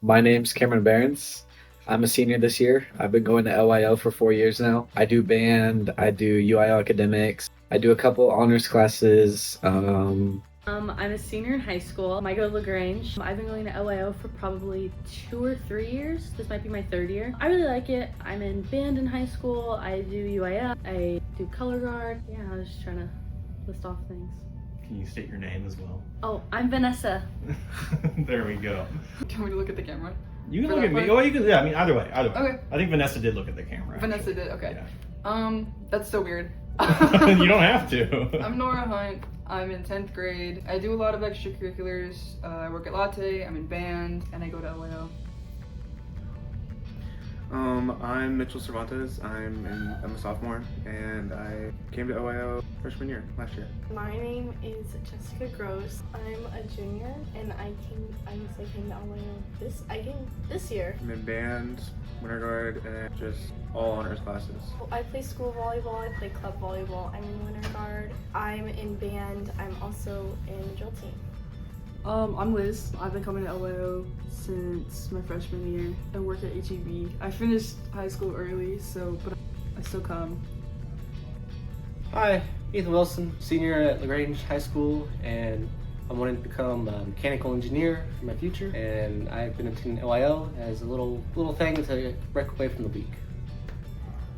My name's Cameron Behrens. I'm a senior this year. I've been going to LYO for 4 years now. I do band, I do UIO academics, I do a couple honors classes. I'm a senior in high school. I go to LaGrange. I've been going to LYO for probably 2 or 3 years. This might be my third year. I really like it. I'm in band in high school. I do UIF. I do color guard. Yeah, I was just trying to list off things. Can you state your name as well? Oh, I'm Vanessa. There we go. Can we look at the camera? You can For look that at me. part? Oh, you can. Yeah, I mean, either way. Okay. I think Vanessa did look at the camera. Vanessa actually. did, okay. Yeah. That's so weird. You don't have to. I'm Nora Hunt. I'm in 10th grade. I do a lot of extracurriculars. I work at Latte, I'm in band, and I go to LYO. I'm Mitchell Cervantes. I'm a sophomore, and I came to OIO freshman year last year. My name is Jessica Gross. I'm a junior, and I came to OIO this year. I'm in band, winter guard, and just all honors classes. I play school volleyball. I play club volleyball. I'm in winter guard. I'm in band. I'm also in the drill team. I'm Liz. I've been coming to LYO since my freshman year. I work at HEB. I finished high school early, but I still come. Hi, Ethan Wilson, senior at LaGrange High School, and I'm wanting to become a mechanical engineer for my future. And I've been attending LYO as a little thing to break away from the week.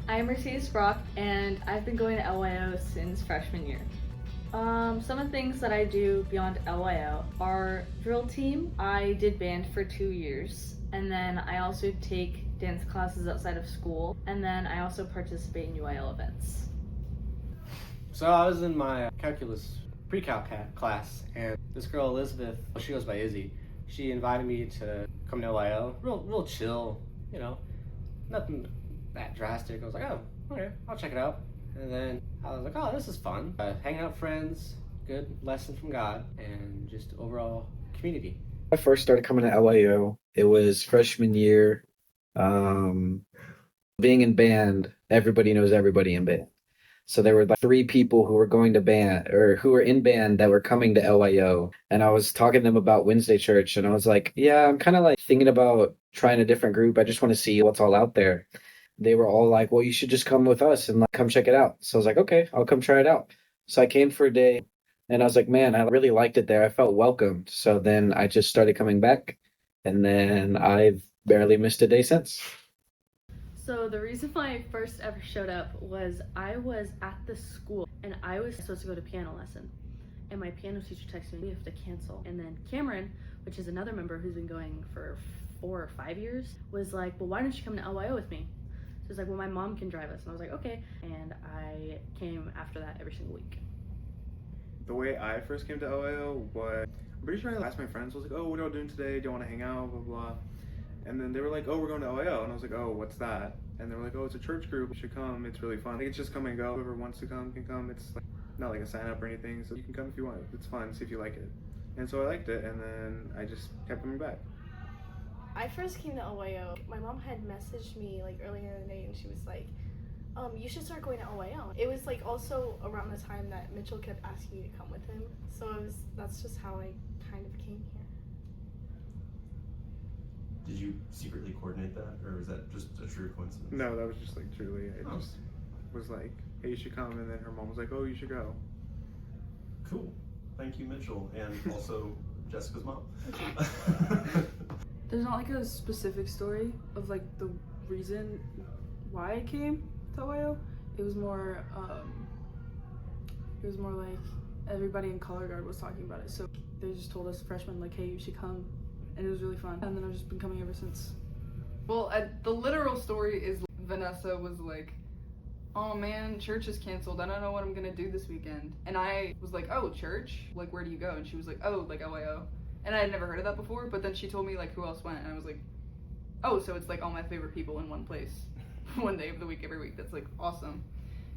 I'm Mercedes Brock, and I've been going to LYO since freshman year. Some of the things that I do beyond LYO are drill team. I did band for 2 years, and then I also take dance classes outside of school, and then I also participate in UIL events. So I was in my calculus pre-calc class, and this girl Elizabeth, she goes by Izzy, she invited me to come to LYO. Real chill, nothing that drastic. I was like, oh, okay, I'll check it out. And then I was like, oh, this is fun. Hanging out with friends, good lesson from God, and just overall community. I first started coming to LYO. It was freshman year. Being in band, everybody knows everybody in band. So there were like 3 people who were going to band or who were in band that were coming to LYO. And I was talking to them about Wednesday church, and I was like, yeah, I'm kind of like thinking about trying a different group. I just want to see what's all out there. They were all like, well, you should just come with us and like come check it out. So I was like, okay, I'll come try it out. So I came for a day, and I was like, man, I really liked it there. I felt welcomed. So then I just started coming back, and then I've barely missed a day since. So the reason why I first ever showed up was I was at the school, and I was supposed to go to piano lesson. And my piano teacher texted me, we have to cancel. And then Cameron, which is another member who's been going for 4 or 5 years, was like, well, why don't you come to LYO with me? So it's like, well, my mom can drive us. And I was like, okay. And I came after that every single week. The way I first came to OIO was, I'm pretty sure I asked my friends, I was like, oh, what are y'all doing today? Do you want to hang out? Blah, blah. And then they were like, oh, we're going to OIO. And I was like, oh, what's that? And they were like, oh, it's a church group. You should come. It's really fun. Like, it's just come and go. Whoever wants to come can come. It's like not like a sign up or anything. So you can come if you want. It's fun. See if you like it. And so I liked it. And then I just kept coming back. I first came to OIO. My mom had messaged me like earlier in the day, and she was like, you should start going to OIO. It was like also around the time that Mitchell kept asking me to come with him. So that's just how I kind of came here. Did you secretly coordinate that, or was that just a true coincidence? No, that was just like truly. I just was like, hey, you should come. And then her mom was like, oh, you should go. Cool. Thank you, Mitchell, and also Jessica's mom. There's not like a specific story of like the reason why I came to OIO. It was more like everybody in color guard was talking about it. So they just told us freshmen like, hey, you should come. And it was really fun. And then I've just been coming ever since. Well, the literal story is Vanessa was like, oh man, church is canceled. I don't know what I'm gonna do this weekend. And I was like, oh, church? Like, where do you go? And she was like, oh, like LYO. And I had never heard of that before, but then she told me like who else went, and I was like, oh, so it's like all my favorite people in one place, one day of the week, every week. That's like awesome.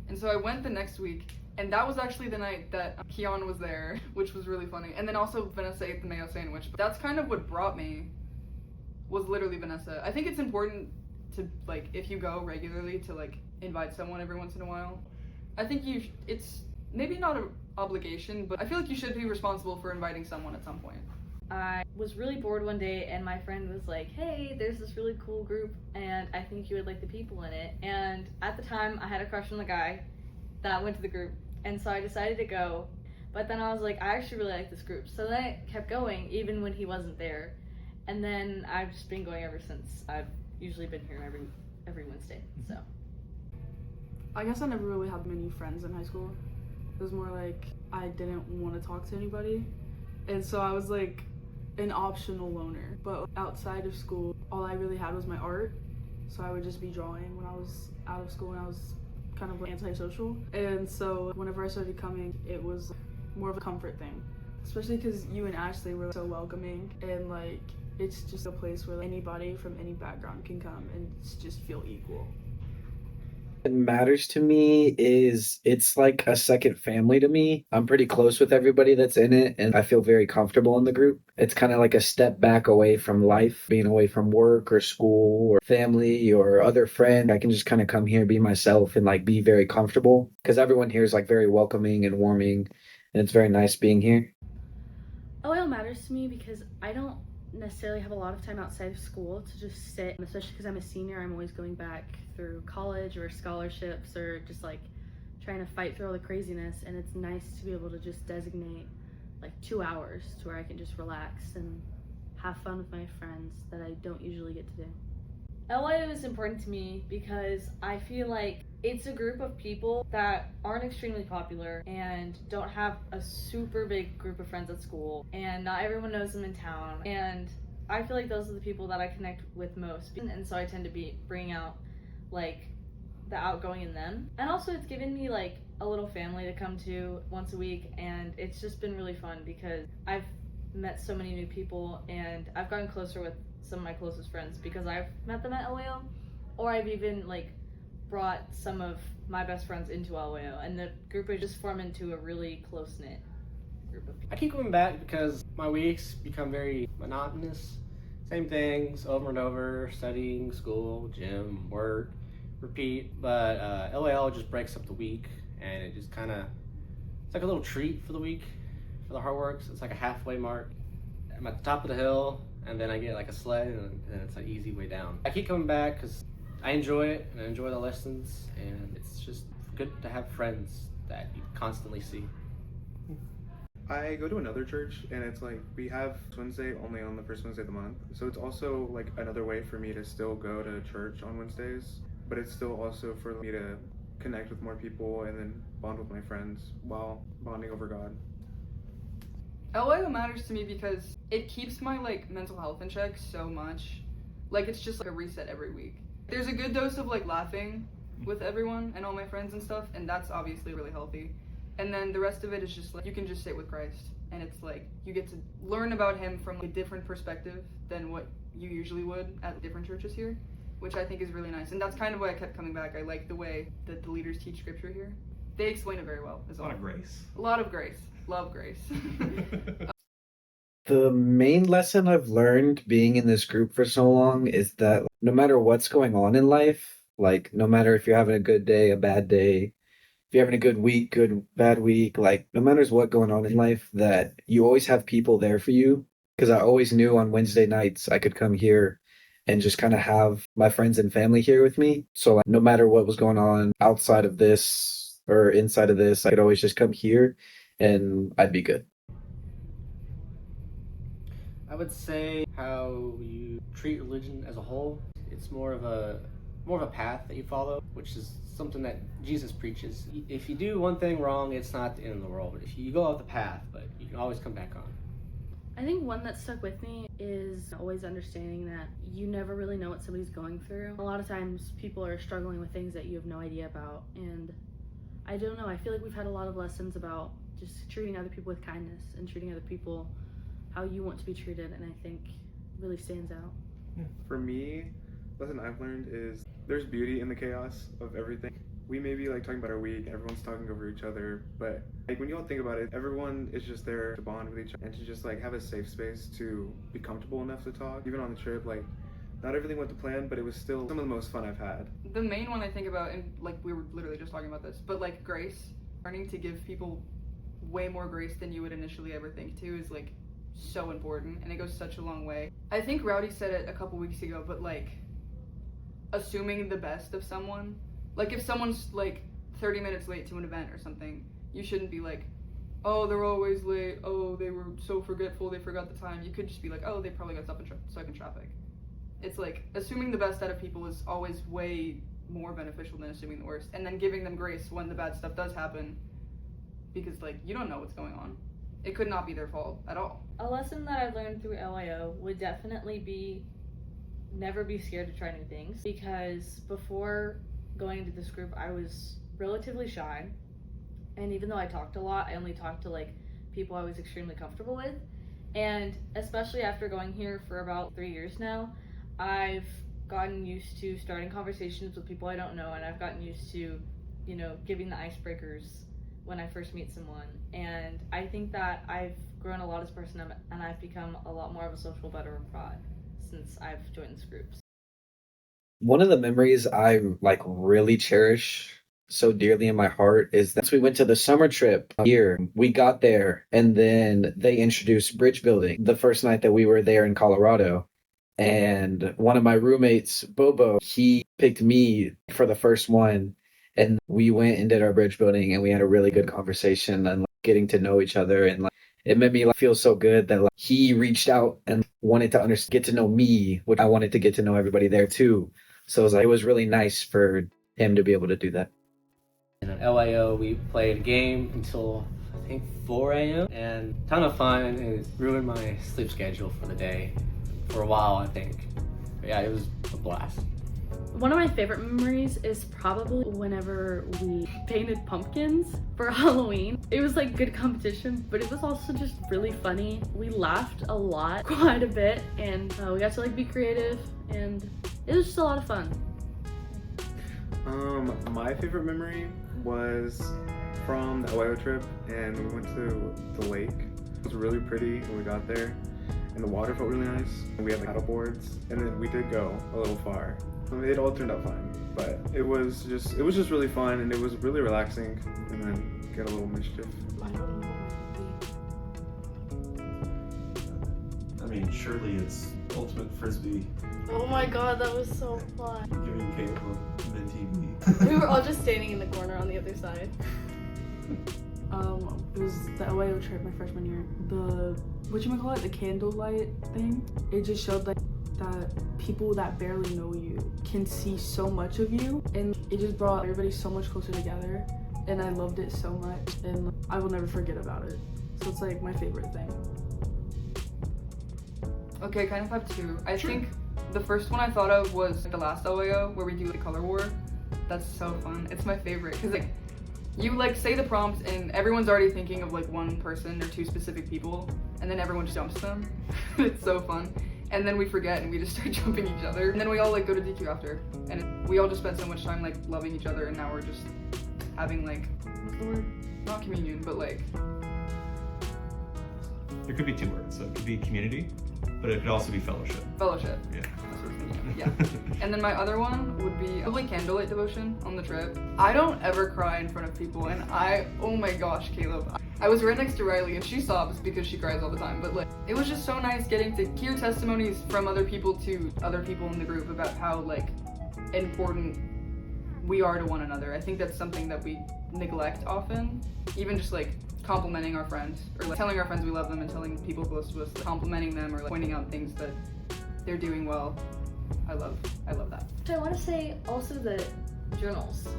And so I went the next week, and that was actually the night that Keon was there, which was really funny. And then also Vanessa ate the mayo sandwich. That's kind of what brought me, was literally Vanessa. I think it's important to, like, if you go regularly, to like invite someone every once in a while. I think it's maybe not an obligation, but I feel like you should be responsible for inviting someone at some point. I was really bored one day and my friend was like, hey, there's this really cool group and I think you would like the people in it. And at the time I had a crush on the guy that went to the group, and so I decided to go. But then I was like, I actually really like this group. So then I kept going even when he wasn't there. And then I've just been going ever since. I've usually been here every Wednesday. So I guess I never really had many friends in high school. It was more like I didn't want to talk to anybody. And so I was like an optional loner. But outside of school, all I really had was my art. So I would just be drawing when I was out of school, and I was kind of like antisocial. And so whenever I started coming, it was more of a comfort thing. Especially because you and Ashley were so welcoming, and like it's just a place where anybody from any background can come and just feel equal. What matters to me is it's like a second family to me. I'm pretty close with everybody that's in it, and I feel very comfortable in the group. It's kind of like a step back away from life, being away from work or school or family or other friend. I can just kind of come here, be myself, and like be very comfortable because everyone here is like very welcoming and warming, and it's very nice being here. LYO matters to me because I don't necessarily have a lot of time outside of school to just sit, especially because I'm a senior. I'm always going back through college or scholarships or just like trying to fight through all the craziness, and it's nice to be able to just designate like 2 hours to where I can just relax and have fun with my friends that I don't usually get to do. LYO is important to me because I feel like it's a group of people that aren't extremely popular and don't have a super big group of friends at school, and not everyone knows them in town, and I feel like those are the people that I connect with most, and so I tend to be bringing out like the outgoing in them. And also it's given me like a little family to come to once a week, and it's just been really fun because I've met so many new people and I've gotten closer with some of my closest friends because I've met them at LYO, or I've even like brought some of my best friends into LYO, and the group has just formed into a really close-knit group of people. I keep going back because my weeks become very monotonous. Same things over and over, studying, school, gym, work, repeat. But LAL just breaks up the week, and it just kind of, it's like a little treat for the week, for the hard works. It's like a halfway mark. I'm at the top of the hill, and then I get like a sled, and it's an easy way down. I keep coming back because I enjoy it, and I enjoy the lessons, and it's just good to have friends that you constantly see. I go to another church, and it's like we have Wednesday only on the first Wednesday of the month. So it's also like another way for me to still go to church on Wednesdays, but it's still also for me to connect with more people and then bond with my friends while bonding over God. LYO matters to me because it keeps my like mental health in check so much. Like it's just like a reset every week. There's a good dose of like laughing with everyone and all my friends and stuff, and that's obviously really healthy. And then the rest of it is just like you can just sit with Christ, and it's like you get to learn about him from a different perspective than what you usually would at different churches here, which I think is really nice. And that's kind of why I kept coming back. I like the way that the leaders teach scripture here. They explain it very well. A lot of grace. A lot of grace. Love grace. The main lesson I've learned being in this group for so long is that no matter what's going on in life, like no matter if you're having a good day, a bad day, if you're having a good week, good, bad week, like no matter what going on in life, that you always have people there for you. Because I always knew on Wednesday nights I could come here and just kind of have my friends and family here with me. So like, no matter what was going on outside of this or inside of this, I could always just come here and I'd be good. I would say how you treat religion as a whole. It's more of a path that you follow, which is something that Jesus preaches. If you do one thing wrong, it's not the end of the world. If you go off the path, but you can always come back on. I think one that stuck with me is always understanding that you never really know what somebody's going through. A lot of times people are struggling with things that you have no idea about, and I don't know, I feel like we've had a lot of lessons about just treating other people with kindness and treating other people how you want to be treated, and I think really stands out. For me, lesson I've learned is there's beauty in the chaos of everything. We may be like talking about our week, everyone's talking over each other, but like when you all think about it, everyone is just there to bond with each other and to just like have a safe space to be comfortable enough to talk. Even on the trip, like not everything went to plan, but it was still some of the most fun I've had. The main one I think about, and like we were literally just talking about this, but like grace, learning to give people way more grace than you would initially ever think too, is like so important and it goes such a long way. I think Rowdy said it a couple weeks ago, but like assuming the best of someone, like if someone's like 30 minutes late to an event or something, you shouldn't be like, oh, they're always late, oh, they were so forgetful, they forgot the time. You could just be like, oh, they probably got stuck in traffic. It's like assuming the best out of people is always way more beneficial than assuming the worst, and then giving them grace when the bad stuff does happen, because like you don't know what's going on. It could not be their fault at all. A lesson that I've learned through LYO would definitely be never be scared to try new things, because before going into this group I was relatively shy, and even though I talked a lot, I only talked to like people I was extremely comfortable with. And especially after going here for about 3 years now, I've gotten used to starting conversations with people I don't know, and I've gotten used to, you know, giving the icebreakers when I first meet someone. And I think that I've grown a lot as a person, and I've become a lot more of a social butterfly since I've joined this group. One of the memories I like really cherish so dearly in my heart is that we went to the summer trip here. We got there and then they introduced bridge building the first night that we were there in Colorado. And one of my roommates, Bobo, he picked me for the first one. And we went and did our bridge building and we had a really good conversation and like, getting to know each other. And like, it made me like, feel so good that like, he reached out and wanted to get to know me, which I wanted to get to know everybody there too. So it was like, it was really nice for him to be able to do that. And at LYO, we played a game until I think 4 a.m. and ton of fun, and it ruined my sleep schedule for the day for a while, I think. But yeah, it was a blast. One of my favorite memories is probably whenever we painted pumpkins for Halloween. It was like good competition, but it was also just really funny. We laughed a lot, quite a bit, and we got to like be creative, and it was just a lot of fun. My favorite memory was from the LYO trip, and we went to the lake. It was really pretty when we got there, and the water felt really nice. We had the paddle boards, and then we did go a little far. It all turned out fine, but it was just really fun, and it was really relaxing, and then get a little mischief. I mean, surely it's ultimate frisbee. Oh my god, that was so fun. Giving Caleb a minty bee. We were all just standing in the corner on the other side. It was the LYO trip my freshman year. The whatchamacallit, the candlelight thing. It just showed like that people that barely know you can see so much of you, and it just brought everybody so much closer together, and I loved it so much, and I will never forget about it. So it's like my favorite thing. Okay, I kind of have two. I think the first one I thought of was the last LYO where we do the color war. That's so fun. It's my favorite because like you like say the prompt and everyone's already thinking of like one person or two specific people, and then everyone just jumps them. It's so fun. And then we forget and we just start jumping each other. And then we all like go to DQ after. And we all just spent so much time like loving each other, and now we're just having like, what's the word? Not communion, but like. There could be two words. So it could be community, but it could also be fellowship. Fellowship. Yeah. That's what I was thinking of, yeah. And then my other one would be probably candlelight devotion on the trip. I don't ever cry in front of people, and oh my gosh, Caleb. I was right next to Riley and she sobs because she cries all the time, but like, it was just so nice getting to hear testimonies from other people to other people in the group about how like important we are to one another. I think that's something that we neglect often, even just like complimenting our friends or like telling our friends we love them and telling people close to us, like, complimenting them or like pointing out things that they're doing well. I love that. So I want to say also the journals.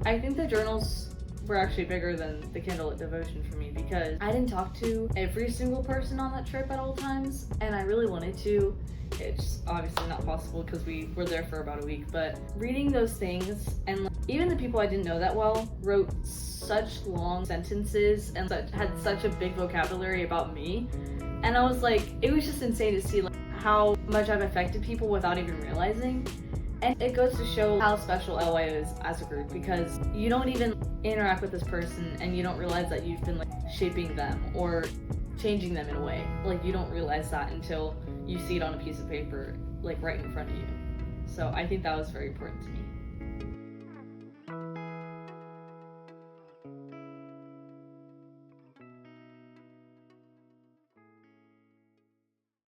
I think the journals were actually bigger than the candlelit devotion for me, because I didn't talk to every single person on that trip at all times, and I really wanted to. It's obviously not possible because we were there for about a week, but reading those things, and like, even the people I didn't know that well wrote such long sentences and had such a big vocabulary about me, and I was like, it was just insane to see like how much I've affected people without even realizing. And it goes to show how special LYO is as a group, because you don't even interact with this person and you don't realize that you've been like shaping them or changing them in a way. Like you don't realize that until you see it on a piece of paper, like right in front of you. So I think that was very important to me.